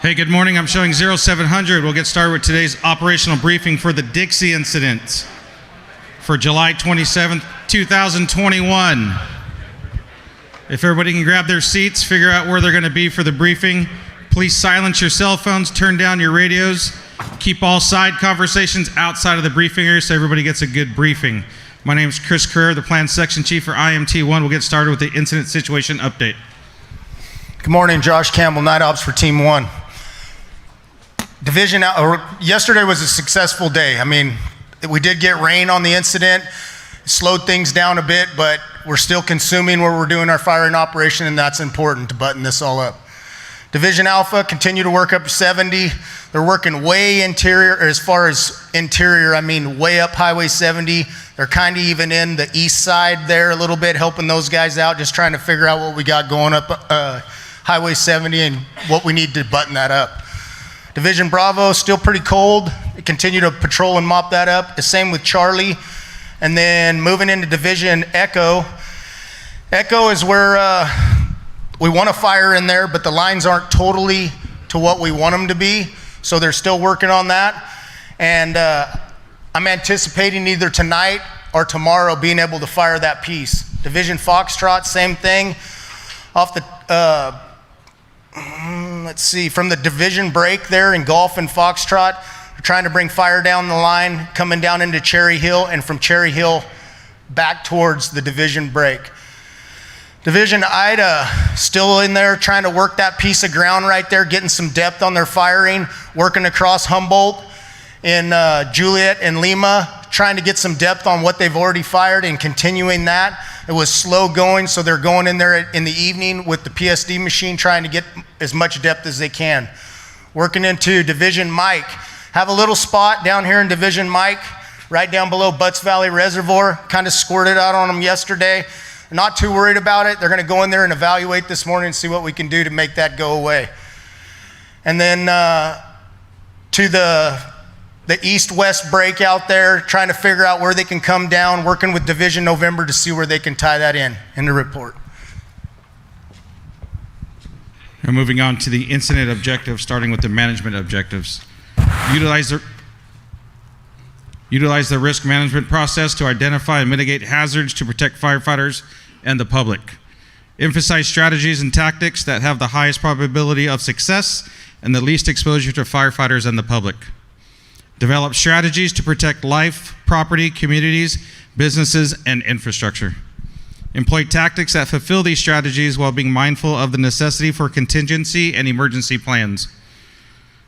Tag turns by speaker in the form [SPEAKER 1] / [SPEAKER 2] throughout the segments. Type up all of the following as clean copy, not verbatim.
[SPEAKER 1] Hey, good morning. I'm showing 0700. We'll get started with today's operational briefing for the Dixie incident for July 27th, 2021. If everybody can grab their seats, figure out where they're going to be for the briefing. Please silence your cell phones, turn down your radios, keep all side conversations outside of the briefing area so everybody gets a good briefing. My name is Chris Kerr, the Plan Section Chief for IMT1. We'll get started with the incident situation update.
[SPEAKER 2] Good morning, Josh Campbell, Night Ops for Team 1. Yesterday was a successful day. I mean, we did get rain on the incident, slowed things down a bit, but we're still consuming where we're doing our firing operation, and that's important to button this all up. Division Alpha continue to work up to 70. They're working way interior, or as far as interior, I mean way up Highway 70. They're kind of even in the east side there a little bit, helping those guys out, just trying to figure out what we got going up Highway 70 and what we need to button that up. Division Bravo, still pretty cold. They continue to patrol and mop that up. The same with Charlie. And then moving into Division Echo. Echo is where we want to fire in there, but the lines aren't totally to what we want them to be. So they're still working on that. And I'm anticipating either tonight or tomorrow being able to fire that piece. Division Foxtrot, same thing. Off the, let's see, from the division break there in Gulf and Foxtrot, we're trying to bring fire down the line, coming down into Cherry Hill, and from Cherry Hill back towards the division break. Division Ida, still in there trying to work that piece of ground right there, getting some depth on their firing, working across Humboldt in Juliet and Lima, trying to get some depth on what they've already fired and continuing that. It was slow going, so they're going in there in the evening with the PSD machine, trying to get as much depth as they can. Working into Division Mike. Have a little spot down here in Division Mike, right down below Butts Valley Reservoir. Kind of squirted out on them yesterday. Not too worried about it. They're going to go in there and evaluate this morning and see what we can do to make that go away. And then to the east-west break out there, trying to figure out where they can come down, working with Division November to see where they can tie that in the report.
[SPEAKER 1] We're moving on to the incident objectives, starting with the management objectives. Utilize the risk management process to identify and mitigate hazards to protect firefighters and the public. Emphasize strategies and tactics that have the highest probability of success and the least exposure to firefighters and the public. Develop strategies to protect life, property, communities, businesses, and infrastructure. Employ tactics that fulfill these strategies while being mindful of the necessity for contingency and emergency plans.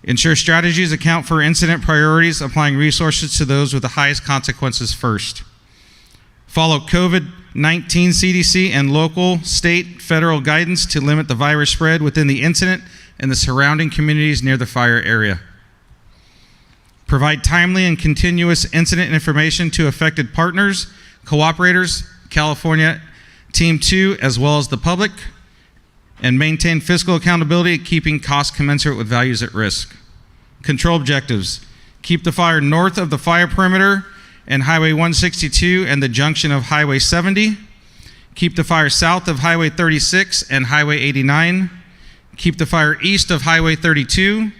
[SPEAKER 1] Ensure strategies account for incident priorities, applying resources to those with the highest consequences first. Follow COVID-19 CDC and local, state, federal guidance to limit the virus spread within the incident and the surrounding communities near the fire area. Provide timely and continuous incident information to affected partners, cooperators, California Team 2, as well as the public, and maintain fiscal accountability, keeping costs commensurate with values at risk. Control objectives. Keep the fire north of the fire perimeter and Highway 162 and the junction of Highway 70. Keep the fire south of Highway 36 and Highway 89. Keep the fire east of Highway 32.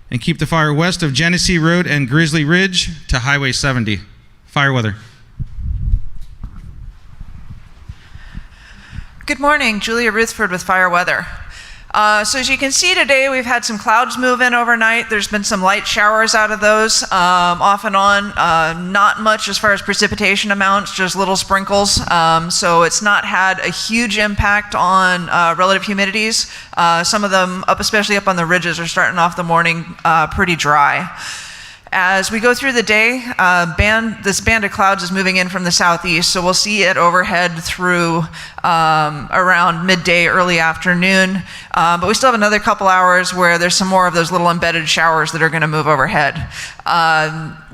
[SPEAKER 1] And keep the fire west of Genesee Road and Grizzly Ridge to Highway 70. Fire weather.
[SPEAKER 3] Good morning, Julia Ruthford with Fire Weather. So as you can see today, we've had some clouds move in overnight. There's been some light showers out of those, off and on. Not much as far as precipitation amounts, just little sprinkles. So it's not had a huge impact on relative humidities. Some of them, especially up on the ridges, are starting off the morning pretty dry. As we go through the day, this band of clouds is moving in from the southeast, so we'll see it overhead through around midday, early afternoon. But we still have another couple hours where there's some more of those little embedded showers that are going to move overhead.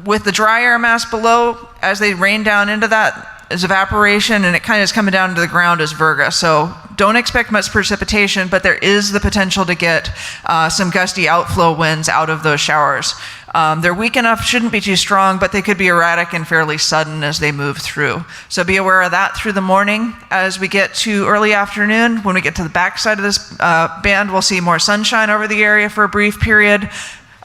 [SPEAKER 3] With the dry air mass below, as they rain down into that, is evaporation, and it kind of is coming down to the ground as virga. So don't expect much precipitation, but there is the potential to get some gusty outflow winds out of those showers. They're weak enough, shouldn't be too strong, but they could be erratic and fairly sudden as they move through. So be aware of that through the morning. As we get to early afternoon, when we get to the backside of this band, we'll see more sunshine over the area for a brief period.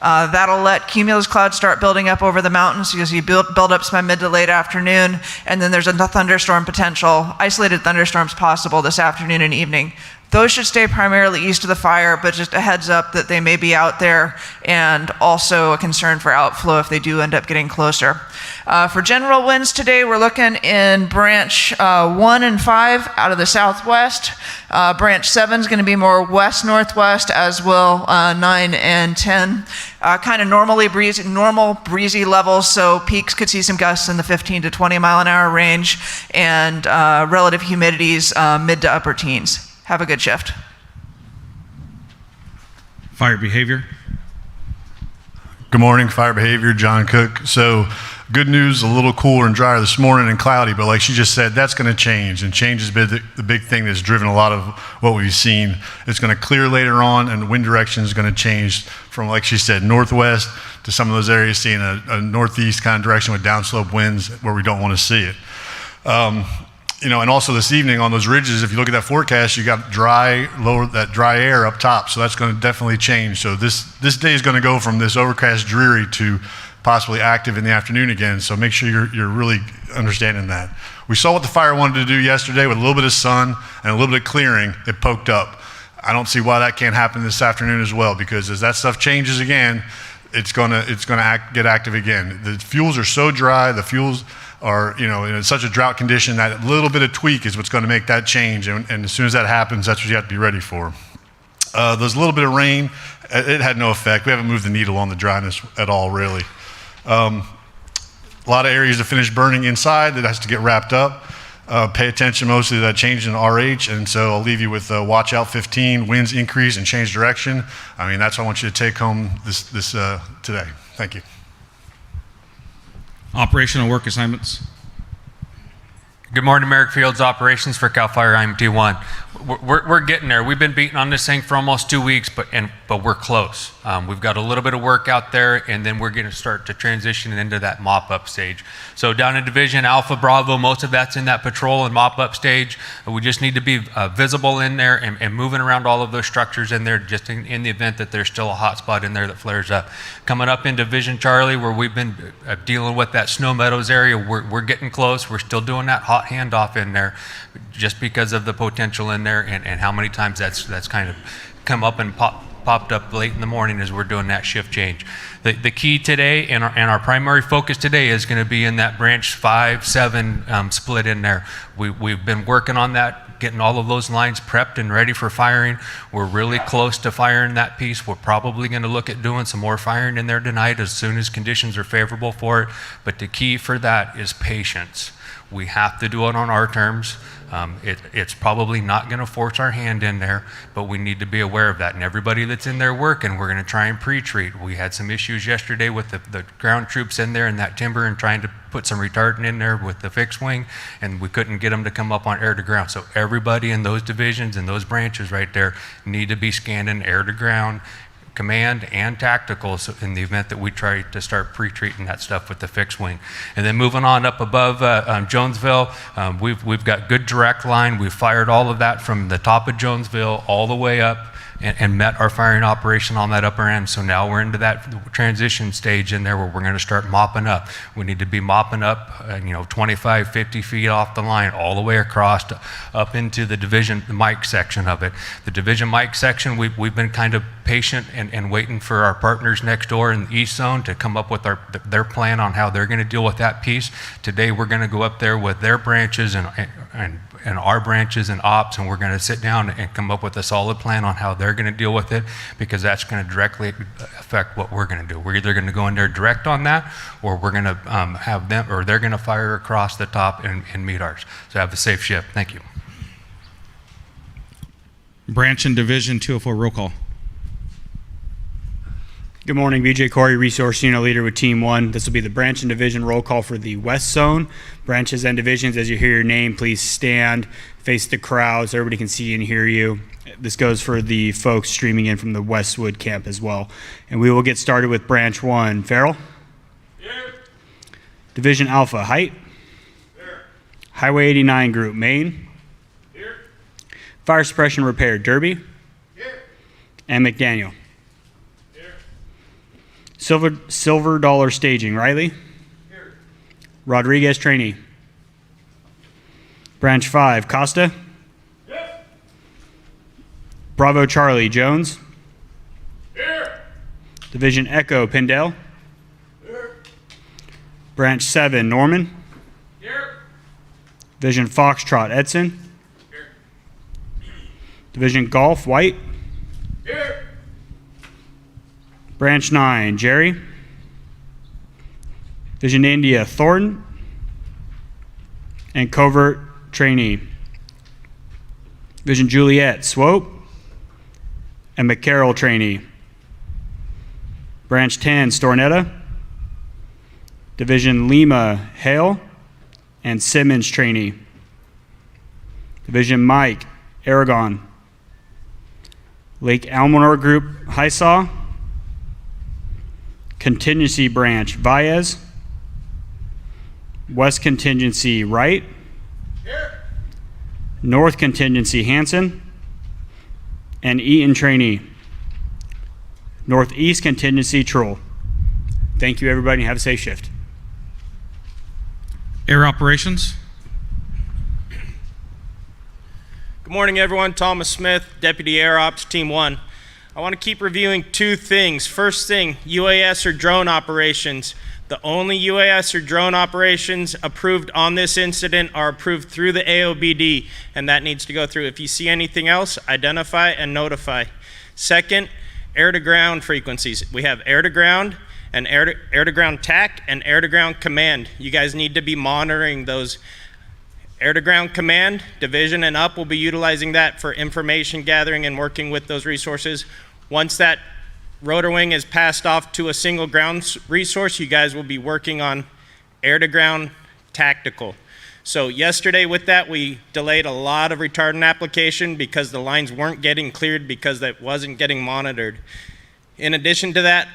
[SPEAKER 3] That'll let cumulus clouds start building up over the mountains because you build-ups by mid to late afternoon, and then there's a thunderstorm potential, isolated thunderstorms possible this afternoon and evening. Those should stay primarily east of the fire, but just a heads up that they may be out there, and also a concern for outflow if they do end up getting closer. For general winds today, we're looking in branch 1 and 5 out of the southwest. Branch 7 is going to be more west-northwest, as will 9 and 10. Kind of normal breezy levels, so peaks could see some gusts in the 15 to 20 mile an hour range, and relative humidities mid to upper teens. Have a good shift.
[SPEAKER 1] Fire behavior.
[SPEAKER 4] Good morning, fire behavior, John Cook. So good news, a little cooler and drier this morning and cloudy, but like she just said, that's going to change, and change has been the big thing that's driven a lot of what we've seen. It's going to clear later on, and the wind direction is going to change from, like she said, northwest to some of those areas seeing a northeast kind of direction with downslope winds where we don't want to see it. And also this evening on those ridges, if you look at that forecast, you got that dry air up top, so that's going to definitely change. So this day is going to go from this overcast dreary to possibly active in the afternoon again, so make sure you're really understanding that. We saw what the fire wanted to do yesterday with a little bit of sun and a little bit of clearing, it poked up. I don't see why that can't happen this afternoon as well, because as that stuff changes again, it's gonna get active again. The fuels are so dry, the fuels are in such a drought condition that a little bit of tweak is what's going to make that change, and as soon as that happens, that's what you have to be ready for. There's a little bit of rain, it had no effect. We haven't moved the needle on the dryness at all, really. A lot of areas to finish burning inside that has to get wrapped up. Pay attention mostly to that change in RH, and so I'll leave you with watch out 15, winds increase and change direction. I mean, that's what I want you to take home this today. Thank you.
[SPEAKER 1] Operational work assignments.
[SPEAKER 5] Good morning, Merrick Fields, operations for CAL FIRE IMT1. We're getting there. We've been beating on this thing for almost 2 weeks, but we're close. We've got a little bit of work out there, and then we're going to start to transition into that mop-up stage. So down in Division Alpha Bravo, most of that's in that patrol and mop-up stage. We just need to be visible in there and moving around all of those structures in there, just in the event that there's still a hot spot in there that flares up. Coming up in Division Charlie, where we've been dealing with that Snow Meadows area, we're getting close. We're still doing that hot handoff in there, just because of the potential in there and how many times that's kind of come up and popped up late in the morning as we're doing that shift change. The key today and our primary focus today is going to be in that branch 5-7 split in there. We've been working on that, getting all of those lines prepped and ready for firing. We're really close to firing that piece. We're probably going to look at doing some more firing in there tonight as soon as conditions are favorable for it. But the key for that is patience. We have to do it on our terms. It's probably not going to force our hand in there, but we need to be aware of that. And everybody that's in there working, we're going to try and pre-treat. We had some issues yesterday with the ground troops in there in that timber and trying to put some retardant in there with the fixed wing, and we couldn't get them to come up on air to ground. So everybody in those divisions and those branches right there need to be scanning air to ground, command and tactical, so in the event that we try to start pre-treating that stuff with the fixed wing. And then moving on up above Jonesville, we've got good direct line. We've fired all of that from the top of Jonesville all the way up and met our firing operation on that upper end. So now we're into that transition stage in there where we're going to start mopping up. We need to be mopping up 25, 50 feet off the line all the way across up into the division Mike section of it. The division Mike section, we've been kind of patient and waiting for our partners next door in the east zone to come up with their plan on how they're going to deal with that piece. Today we're going to go up there with their branches and our branches and ops, and we're going to sit down and come up with a solid plan on how they're going to deal with it, because that's going to directly affect what we're going to do. We're either going to go in there direct on that, or we're going to have them, or they're going to fire across the top and meet ours. So have a safe shift. Thank you.
[SPEAKER 1] Branch and Division 204 roll call.
[SPEAKER 6] Good morning, BJ Corey, Resource Unit Leader with Team 1. This will be the branch and division roll call for the West Zone. Branches and divisions, as you hear your name, please stand, face the crowd so everybody can see and hear you. This goes for the folks streaming in from the Westwood camp as well. And we will get started with Branch 1. Farrell? Here. Division Alpha, Height? Here. Highway 89 Group, Maine? Here. Fire Suppression Repair, Derby? Here. And McDaniel? Silver Dollar Staging, Riley? Here. Rodriguez Trainee. Branch 5, Costa? Yes. Bravo Charlie, Jones? Here. Division Echo, Pindell? Here. Branch 7, Norman? Here. Division Foxtrot, Edson? Here. Division Golf, White? Here. Branch 9, Jerry. Vision India, Thornton. And Covert Trainee. Vision Juliet, Swope. And McCarroll Trainee. Branch 10, Stornetta. Division Lima, Hale. And Simmons Trainee. Division Mike, Aragon. Lake Almanor Group, Highsaw. Contingency Branch, Baez. West Contingency, Wright. Here. North Contingency, Hanson. And Eaton Trainee. Northeast Contingency, Troll. Thank you, everybody, and have a safe shift.
[SPEAKER 1] Air operations.
[SPEAKER 7] Good morning, everyone. Thomas Smith, Deputy Air Ops, Team 1. I want to keep reviewing two things. First thing, UAS or drone operations. The only UAS or drone operations approved on this incident are approved through the AOBD, and that needs to go through. If you see anything else, identify and notify. Second, air-to-ground frequencies. We have air-to-ground and air-to-ground TAC and air-to-ground command. You guys need to be monitoring those. Air-to-ground command, division and up will be utilizing that for information gathering and working with those resources. Once that rotor wing is passed off to a single ground resource, you guys will be working on air-to-ground tactical. So yesterday with that, we delayed a lot of retardant application because the lines weren't getting cleared because that wasn't getting monitored. In addition to that,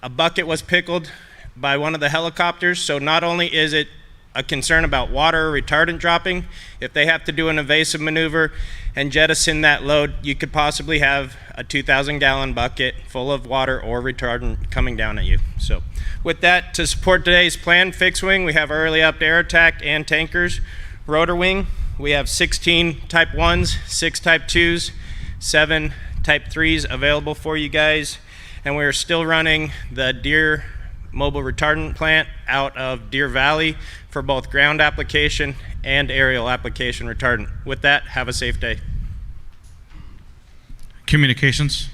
[SPEAKER 7] a bucket was pickled by one of the helicopters, so not only is it a concern about water or retardant dropping, if they have to do an evasive maneuver and jettison that load, you could possibly have a 2,000-gallon bucket full of water or retardant coming down at you. So with that, to support today's plan, fixed wing, we have early up air attack and tankers. Rotor wing, we have 16 type 1s, 6 type 2s, 7 type 3s available for you guys. And we're still running the Deer mobile retardant plant out of Deer Valley for both ground application and aerial application retardant. With that, have a safe day.
[SPEAKER 1] Communications.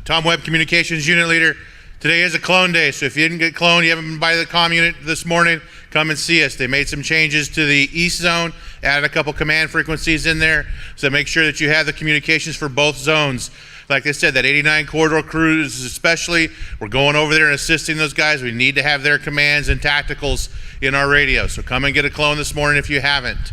[SPEAKER 8] Tom Webb, Communications Unit Leader. Today is a clone day, so if you didn't get cloned, you haven't been by the comm unit this morning, come and see us. They made some changes to the east zone, added a couple command frequencies in there, so make sure that you have the communications for both zones. Like I said, that 89 corridor crews especially, we're going over there and assisting those guys. We need to have their commands and tacticals in our radio, so come and get a clone this morning if you haven't.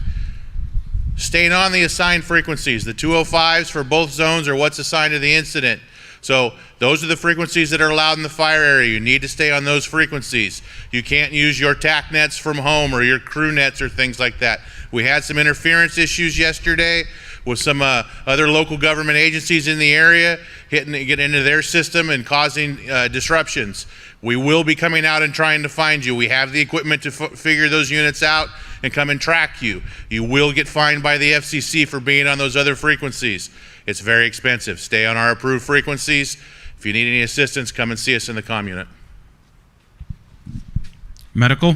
[SPEAKER 8] Staying on the assigned frequencies, the 205s for both zones are what's assigned to the incident. So those are the frequencies that are allowed in the fire area. You need to stay on those frequencies. You can't use your TAC nets from home or your crew nets or things like that. We had some interference issues yesterday with some other local government agencies in the area getting into their system and causing disruptions. We will be coming out and trying to find you. We have the equipment to figure those units out and come and track you. You will get fined by the FCC for being on those other frequencies. It's very expensive. Stay on our approved frequencies. If you need any assistance, come and see us in the comm unit.
[SPEAKER 1] Medical.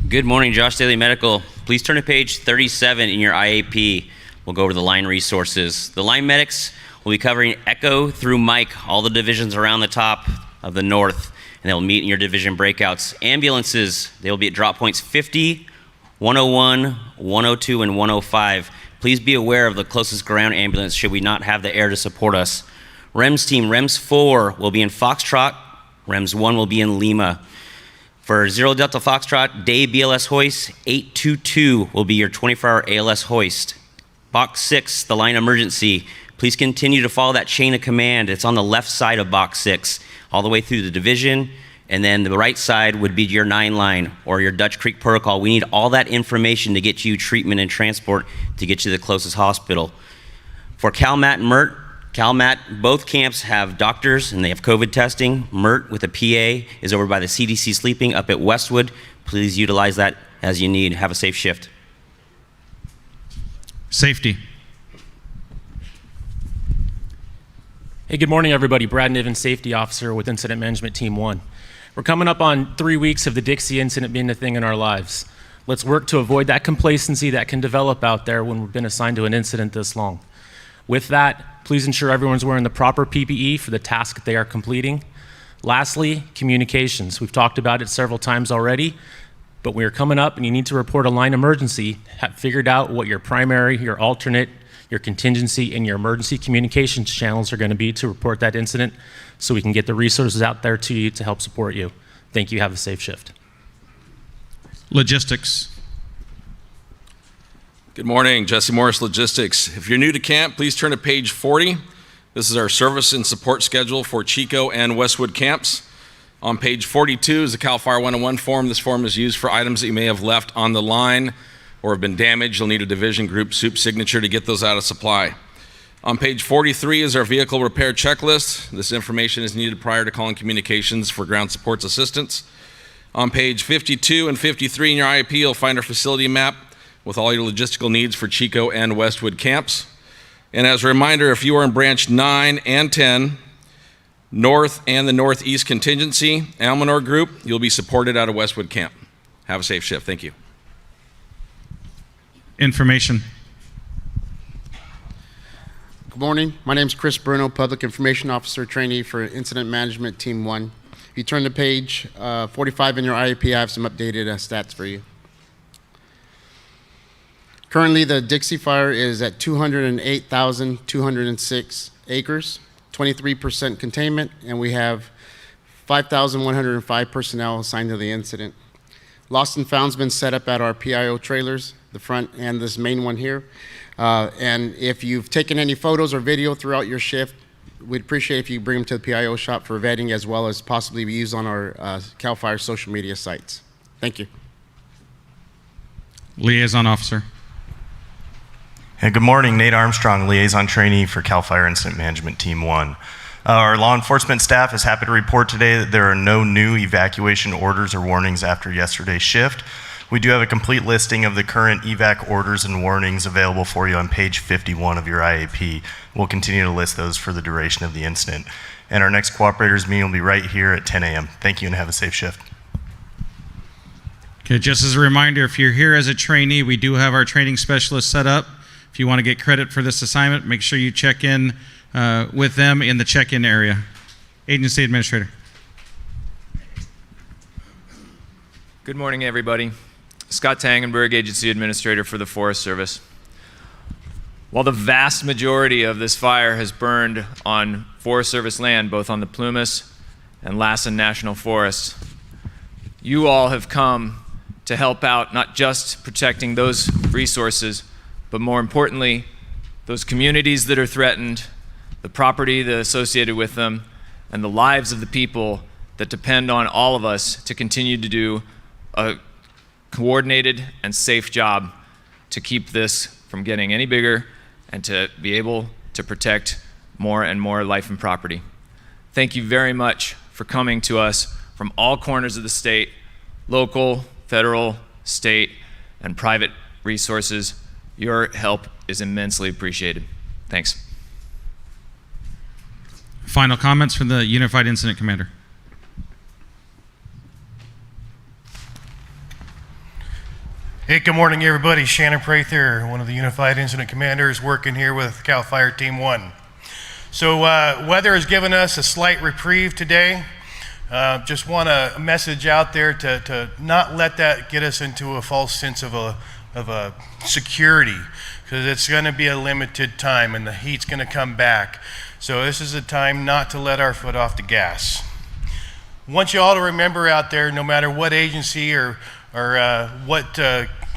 [SPEAKER 9] Good morning, Josh Daly Medical. Please turn to page 37 in your IAP. We'll go over the line resources. The line medics will be covering Echo through Mike, all the divisions around the top of the north, and they'll meet in your division breakouts. Ambulances, they will be at drop points 50, 101, 102, and 105. Please be aware of the closest ground ambulance should we not have the air to support us. REMS team, REMS 4 will be in Foxtrot. REMS 1 will be in Lima. For 0 Delta Foxtrot, day BLS hoist, 822 will be your 24-hour ALS hoist. Box 6, the line emergency. Please continue to follow that chain of command. It's on the left side of box 6, all the way through the division, and then the right side would be your 9 line or your Dutch Creek protocol. We need all that information to get you treatment and transport to get you to the closest hospital. For CalMat and MERT, CalMat, both camps have doctors and they have COVID testing. MERT with a PA is over by the CDC sleeping up at Westwood. Please utilize that as you need. Have a safe shift.
[SPEAKER 1] Safety.
[SPEAKER 10] Hey, good morning, everybody. Brad Niven, Safety Officer with Incident Management Team 1. We're coming up on 3 weeks of the Dixie incident being a thing in our lives. Let's work to avoid that complacency that can develop out there when we've been assigned to an incident this long. With that, please ensure everyone's wearing the proper PPE for the task that they are completing. Lastly, communications. We've talked about it several times already, but we are coming up and you need to report a line emergency. Have figured out what your primary, your alternate, your contingency, and your emergency communications channels are going to be to report that incident so we can get the resources out there to you to help support you. Thank you. Have a safe shift.
[SPEAKER 1] Logistics.
[SPEAKER 11] Good morning, Jesse Morris Logistics. If you're new to camp, please turn to page 40. This is our service and support schedule for Chico and Westwood camps. On page 42 is the CAL FIRE 101 form. This form is used for items that you may have left on the line or have been damaged. You'll need a division group soup signature to get those out of supply. On page 43 is our vehicle repair checklist. This information is needed prior to calling communications for ground supports assistance. On page 52 and 53 in your IEP, you'll find our facility map with all your logistical needs for Chico and Westwood camps. And as a reminder, if you are in branch 9 and 10, North and the Northeast contingency, Almanor group, you'll be supported out of Westwood camp. Have a safe shift. Thank you.
[SPEAKER 1] Information.
[SPEAKER 12] Good morning. My name is Chris Bruno, Public Information Officer Trainee for Incident Management Team 1. If you turn to page 45 in your IEP, I have some updated stats for you. Currently, the Dixie fire is at 208,206 acres, 23% containment, and we have 5,105 personnel assigned to the incident. Lost and found's been set up at our PIO trailers, the front and this main one here. And if you've taken any photos or video throughout your shift, we'd appreciate if you bring them to the PIO shop for vetting as well as possibly be used on our CAL FIRE social media sites. Thank you.
[SPEAKER 1] Liaison Officer.
[SPEAKER 13] Hey, good morning. Nate Armstrong, Liaison Trainee for CAL FIRE Incident Management Team 1. Our law enforcement staff is happy to report today that there are no new evacuation orders or warnings after yesterday's shift. We do have a complete listing of the current evac orders and warnings available for you on page 51 of your IAP. We'll continue to list those for the duration of the incident. And our next cooperators meeting will be right here at 10 a.m. Thank you and have a safe shift.
[SPEAKER 1] Okay, just as a reminder, if you're here as a trainee, we do have our training specialist set up. If you want to get credit for this assignment, make sure you check in with them in the check-in area. Agency Administrator.
[SPEAKER 14] Good morning, everybody. Scott Tangenberg, Agency Administrator for the Forest Service. While the vast majority of this fire has burned on Forest Service land, both on the Plumas and Lassen National Forest, you all have come to help out not just protecting those resources, but more importantly, those communities that are threatened, the property that associated with them, and the lives of the people that depend on all of us to continue to do a coordinated and safe job to keep this from getting any bigger and to be able to protect more and more life and property. Thank you very much for coming to us from all corners of the state, local, federal, state, and private resources. Your help is immensely appreciated. Thanks.
[SPEAKER 1] Final comments from the Unified Incident Commander.
[SPEAKER 15] Hey, good morning, everybody. Shannon Prather, one of the Unified Incident Commanders, working here with CAL FIRE Team 1. So weather has given us a slight reprieve today. Just want a message out there to not let that get us into a false sense of security, because it's going to be a limited time and the heat's going to come back. So this is a time not to let our foot off the gas. I want you all to remember out there, no matter what agency or what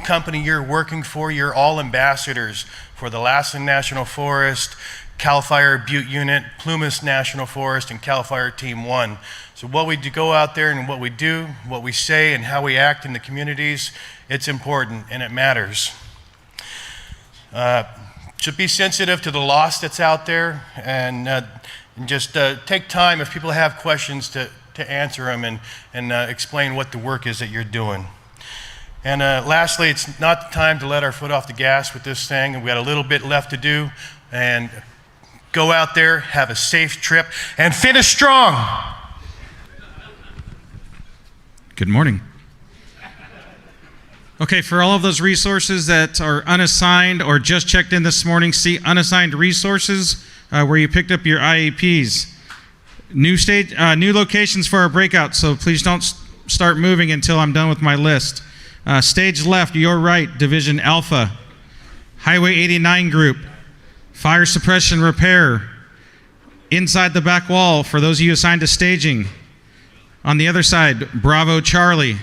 [SPEAKER 15] company you're working for, you're all ambassadors for the Lassen National Forest, CAL FIRE Butte Unit, Plumas National Forest, and CAL FIRE Team 1. So what we do go out there and what we do, what we say, and how we act in the communities, it's important and it matters. So be sensitive to the loss that's out there, and just take time if people have questions to answer them and explain what the work is that you're doing. And lastly, it's not the time to let our foot off the gas with this thing, and we got a little bit left to do. And go out there, have a safe trip, and finish strong.
[SPEAKER 1] Good morning. Okay, for all of those resources that are unassigned or just checked in this morning, see unassigned resources where you picked up your IEPs. New locations for our breakout, so please don't start moving until I'm done with my list. Stage left, your right, Division Alpha, Highway 89 group, fire suppression repair, inside the back wall for those of you assigned to staging. On the other side, Bravo Charlie.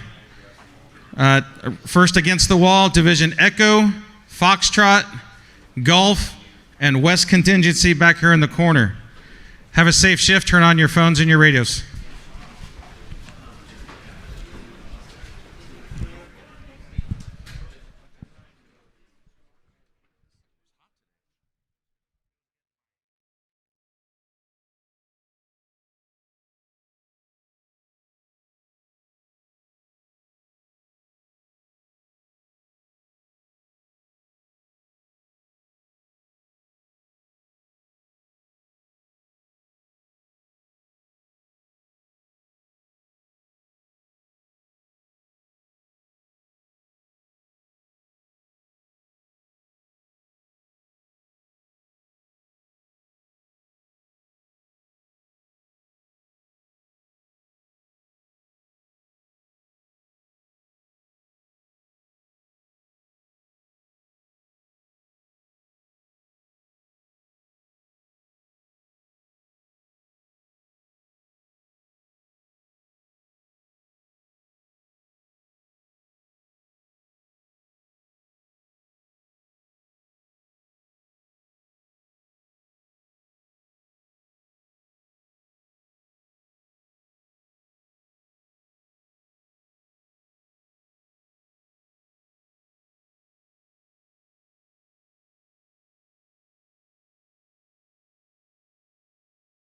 [SPEAKER 1] First against the wall, Division Echo, Foxtrot, Golf, and West Contingency back here in the corner. Have a safe shift, turn on your phones and your radios.